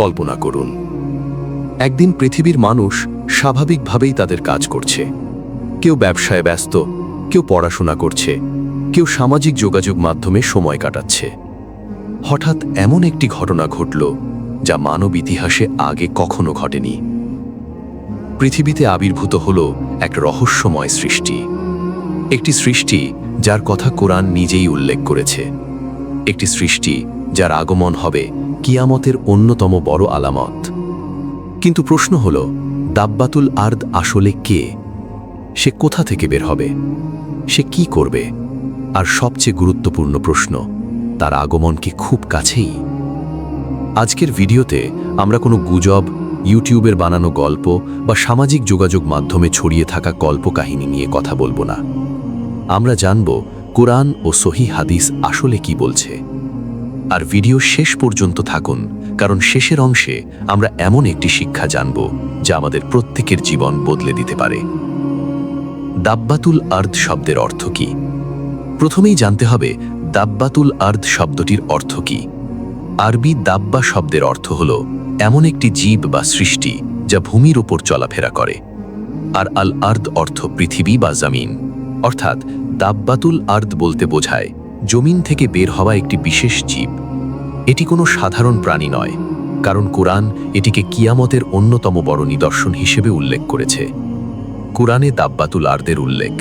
কল্পনা করুন, একদিন পৃথিবীর মানুষ স্বাভাবিকভাবেই তাদের কাজ করছে। কেউ ব্যবসায় ব্যস্ত, কেউ পড়াশোনা করছে, কেউ সামাজিক যোগাযোগ মাধ্যমে সময় কাটাচ্ছে। হঠাৎ এমন একটি ঘটনা ঘটল যা মানব ইতিহাসে আগে কখনো ঘটেনি। পৃথিবীতে আবির্ভূত হল এক রহস্যময় সৃষ্টি, একটি সৃষ্টি যার কথা কোরআন নিজেই উল্লেখ করেছে, একটি সৃষ্টি যার আগমন হবে কিয়ামতের অন্যতম বড় আলামত। কিন্তু প্রশ্ন হল, দাব্বাতুল আরদ আসলে কে? সে কোথা থেকে বের হবে? সে কি করবে? আর সবচেয়ে গুরুত্বপূর্ণ প্রশ্ন, তার আগমন কি খুব কাছেই? আজকের ভিডিওতে আমরা কোনো গুজব, ইউটিউবের বানানো গল্প বা সামাজিক যোগাযোগ মাধ্যমে ছড়িয়ে থাকা কল্পকাহিনী নিয়ে কথা বলবো না। আমরা জানব কোরআন ও সহিহ হাদিস আসলে কি বলছে। আর ভিডিও শেষ পর্যন্ত থাকুন, কারণ শেষের অংশে আমরা এমন একটি শিক্ষা জানব যা আমাদের প্রত্যেকের জীবন বদলে দিতে পারে। দাব্বাতুল আরদ শব্দের অর্থ কি? প্রথমেই জানতে হবে দাব্বাতুল আরদ শব্দটির অর্থ কি। আরবি দাব্বা শব্দের অর্থ হল এমন একটি জীব বা সৃষ্টি যা ভূমির ওপর চলাফেরা করে। আর আল আরদ অর্থ পৃথিবী বা জমিন, অর্থাৎ দাব্বাতুল আরদ বলতে বোঝায় জমিন থেকে বের হওয়া একটি বিশেষ জীব। এটি কোনো সাধারণ প্রাণী নয়, কারণ কোরআন এটিকে কিয়ামতের অন্যতম বড় নিদর্শন হিসেবে উল্লেখ করেছে। কোরআনে দাব্বাতুল আরদের উল্লেখ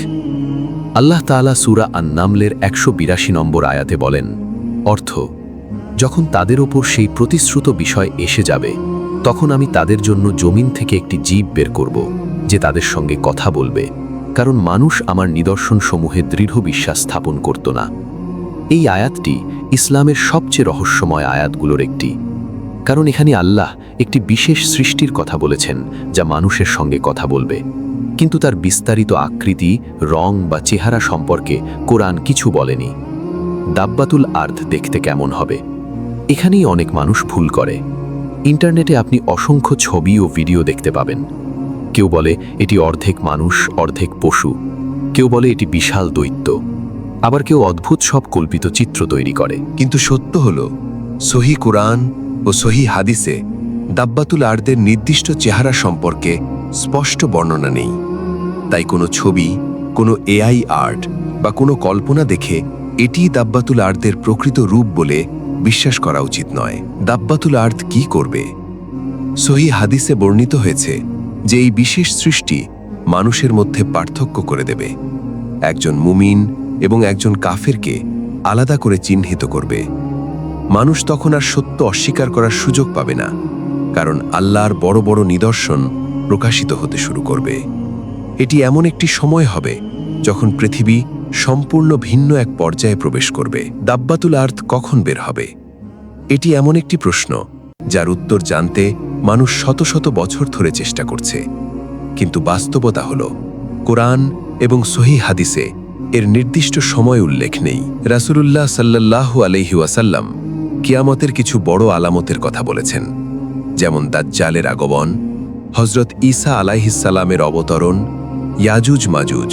আল্লাহ তাআলা সূরা আন-নামলের ১৮২ নম্বর আয়াতে বলেন, অর্থ, যখন তাদের ওপর সেই প্রতিশ্রুত বিষয় এসে যাবে, তখন আমি তাদের জন্য জমিন থেকে একটি জীব বের করব যে তাদের সঙ্গে কথা বলবে, কারণ মানুষ আমার নিদর্শনসমূহে দৃঢ় বিশ্বাস স্থাপন করত না। এই আয়াতটি ইসলামের সবচেয়ে রহস্যময় আয়াতগুলোর একটি, কারণ এখানে আল্লাহ একটি বিশেষ সৃষ্টির কথা বলেছেন যা মানুষের সঙ্গে কথা বলবে, কিন্তু তার বিস্তারিত আকৃতি, রং বা চেহারা সম্পর্কে কোরআন কিছু বলেনি। দাব্বাতুল আরদ দেখতে কেমন হবে? এখানেই অনেক মানুষ ভুল করে। ইন্টারনেটে আপনি অসংখ্য ছবি ও ভিডিও দেখতে পাবেন। কেউ বলে এটি অর্ধেক মানুষ, অর্ধেক পশু। কেউ বলে এটি বিশাল দৈত্য। আবার কেউ অদ্ভুত সব কল্পিত চিত্র তৈরি করে। কিন্তু সত্য হল, সহিহ কুরআন ও সহিহ হাদিসে দাব্বাতুল আরদের নির্দিষ্ট চেহারা সম্পর্কে স্পষ্ট বর্ণনা নেই। তাই কোনো ছবি, কোনো এআই আর্ট বা কোনো কল্পনা দেখে এটিই দাব্বাতুল আরদের প্রকৃত রূপ বলে বিশ্বাস করা উচিত নয়। দাব্বাতুল আরদ কি করবে? সহিহ হাদিসে বর্ণিত হয়েছে যে এই বিশেষ সৃষ্টি মানুষের মধ্যে পার্থক্য করে দেবে। একজন মুমিন এবং একজন কাফেরকে আলাদা করে চিহ্নিত করবে। মানুষ তখন আর সত্য অস্বীকার করার সুযোগ পাবে না, কারণ আল্লাহর বড় বড় নিদর্শন প্রকাশিত হতে শুরু করবে। এটি এমন একটি সময় হবে যখন পৃথিবী সম্পূর্ণ ভিন্ন এক পর্যায়ে প্রবেশ করবে। দাব্বাতুল আরদ কখন বের হবে? এটি এমন একটি প্রশ্ন যার উত্তর জানতে মানুষ শত শত বছর ধরে চেষ্টা করছে, কিন্তু বাস্তবতা হল কোরআন এবং সহিহ হাদিসে এর নির্দিষ্ট সময় উল্লেখ নেই। রাসূলুল্লাহ সাল্লাল্লাহু আলাইহি ওয়াসাল্লাম কিয়ামতের কিছু বড় আলামতের কথা বলেছেন, যেমন দাজ্জালের আগমন, হযরত ঈসা আলাইহিস সালামের অবতরণ, ইয়াজুজ মাজুজ,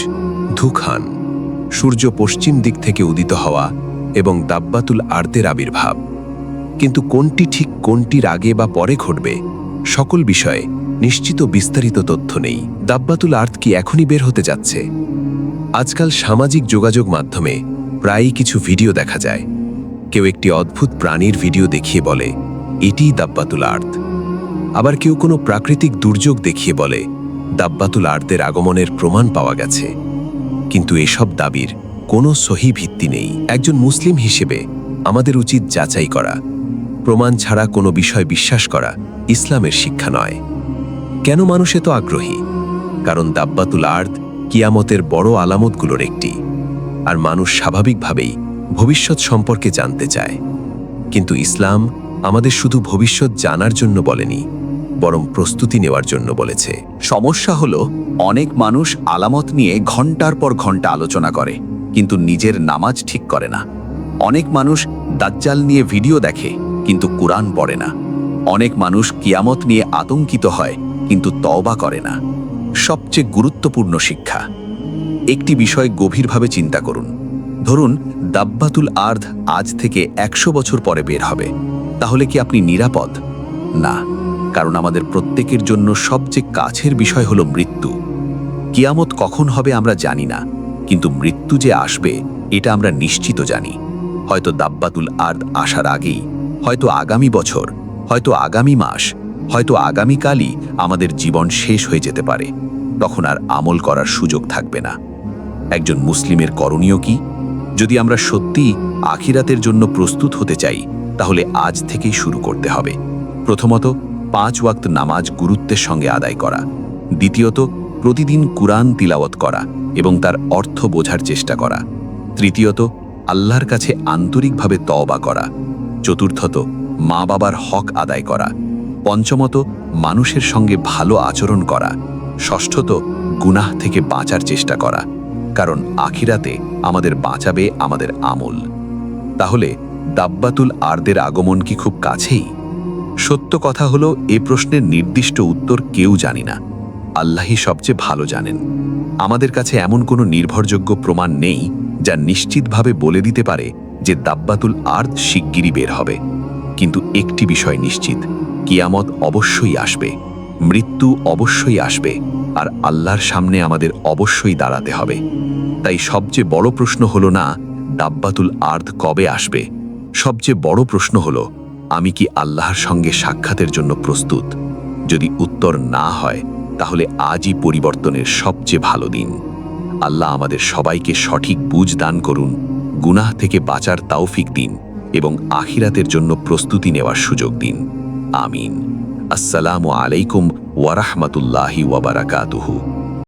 ধুকহান, সূর্য পশ্চিম দিক থেকে উদিত হওয়া এবং দাব্বাতুল আরদের আবির্ভাব। কিন্তু কোনটি ঠিক কোনটির আগে বা পরে ঘটবে, সকল বিষয়ে নিশ্চিত বিস্তারিত তথ্য নেই। দাব্বাতুল আরদ কি এখনই বের হতে যাচ্ছে? আজকাল সামাজিক যোগাযোগ মাধ্যমে প্রায়ই কিছু ভিডিও দেখা যায়। কেউ একটি অদ্ভুত প্রাণীর ভিডিও দেখিয়ে বলে এটিই দাব্বাতুল আরদ। আবার কেউ কোনো প্রাকৃতিক দুর্যোগ দেখিয়ে বলে দাব্বাতুল আরদের আগমনের প্রমাণ পাওয়া গেছে। কিন্তু এসব দাবির কোনো সহি ভিত্তি নেই। একজন মুসলিম হিসেবে আমাদের উচিত যাচাই করা। প্রমাণ ছাড়া কোনো বিষয় বিশ্বাস করা ইসলামের শিক্ষা নয়। কেন মানুষ এত আগ্রহী? কারণ দাব্বাতুল আরদ কিয়ামতের বড় আলামতগুলোর একটি, আর মানুষ স্বাভাবিকভাবেই ভবিষ্যৎ সম্পর্কে জানতে চায়। কিন্তু ইসলাম আমাদের শুধু ভবিষ্যৎ জানার জন্য বলেনি, বরং প্রস্তুতি নেওয়ার জন্য বলেছে। সমস্যা হলো, অনেক মানুষ আলামত নিয়ে ঘন্টার পর ঘন্টা আলোচনা করে, কিন্তু নিজের নামাজ ঠিক করে না। অনেক মানুষ দাজ্জাল নিয়ে ভিডিও দেখে, কিন্তু কুরআন পড়ে না। অনেক মানুষ কিয়ামত নিয়ে আতঙ্কিত হয়, কিন্তু তওবা করে না। সবচেয়ে গুরুত্বপূর্ণ শিক্ষা, একটি বিষয় গভীরভাবে চিন্তা করুন। ধরুন দাব্বাতুল আরদ আজ থেকে ১০০ বছর পরে বের হবে, তাহলে কি আপনি নিরাপদ? না, কারণ আমাদের প্রত্যেকের জন্য সবচেয়ে কাছের বিষয় হলো মৃত্যু। কিয়ামত কখন হবে আমরা জানি না, কিন্তু মৃত্যু যে আসবে এটা আমরা নিশ্চিত জানি। হয়তো দাব্বাতুল আরদ আসার আগেই, হয়তো আগামী বছর, হয়তো আগামী মাস, হয়তো আগামীকালই আমাদের জীবন শেষ হয়ে যেতে পারে। তখন আর আমল করার সুযোগ থাকবে না। একজন মুসলিমের করণীয় কি? যদি আমরা সত্যিই আখিরাতের জন্য প্রস্তুত হতে চাই, তাহলে আজ থেকেই শুরু করতে হবে। প্রথমত, 5 ওয়াক্ত নামাজ গুরুত্বের সঙ্গে আদায় করা। দ্বিতীয়ত, প্রতিদিন কুরআন তিলাওয়াত করা এবং তার অর্থ বোঝার চেষ্টা করা। তৃতীয়ত, আল্লাহর কাছে আন্তরিকভাবে তওবা করা। চতুর্থত, মা বাবার হক আদায় করা। পঞ্চমত, মানুষের সঙ্গে ভালো আচরণ করা। ষষ্ঠত, গুনাহ থেকে বাঁচার চেষ্টা করা, কারণ আখিরাতে আমাদের বাঁচাবে আমাদের আমল। তাহলে দাব্বাতুল আরদের আগমন কি খুব কাছেই? সত্য কথা হলো, এ প্রশ্নের নির্দিষ্ট উত্তর কেউ জানি না। আল্লাহই সবচেয়ে ভালো জানেন। আমাদের কাছে এমন কোনো নির্ভরযোগ্য প্রমাণ নেই যা নিশ্চিতভাবে বলে দিতে পারে যে দাব্বাতুল আরদ শিগগিরই বের হবে। কিন্তু একটি বিষয় নিশ্চিত, কিয়ামত অবশ্যই আসবে, মৃত্যু অবশ্যই আসবে, আর আল্লাহর সামনে আমাদের অবশ্যই দাঁড়াতে হবে। তাই সবচেয়ে বড় প্রশ্ন হলো না দাব্বাতুল আরদ কবে আসবে, সবচেয়ে বড় প্রশ্ন হলো আমি কি আল্লাহর সঙ্গে সাক্ষাতের জন্য প্রস্তুত? যদি উত্তর না হয়, তাহলে আজই পরিবর্তনের সবচেয়ে ভালো দিন। আল্লাহ আমাদের সবাইকে সঠিক বুঝ দান করুন, গুনাহ থেকে বাঁচার তৌফিক দিন এবং আখিরাতের জন্য প্রস্তুতি নেওয়ার সুযোগ দিন। আমিন। আসসালামু আলাইকুম ওয়া রাহমাতুল্লাহি ওয়া বারাকাতুহু।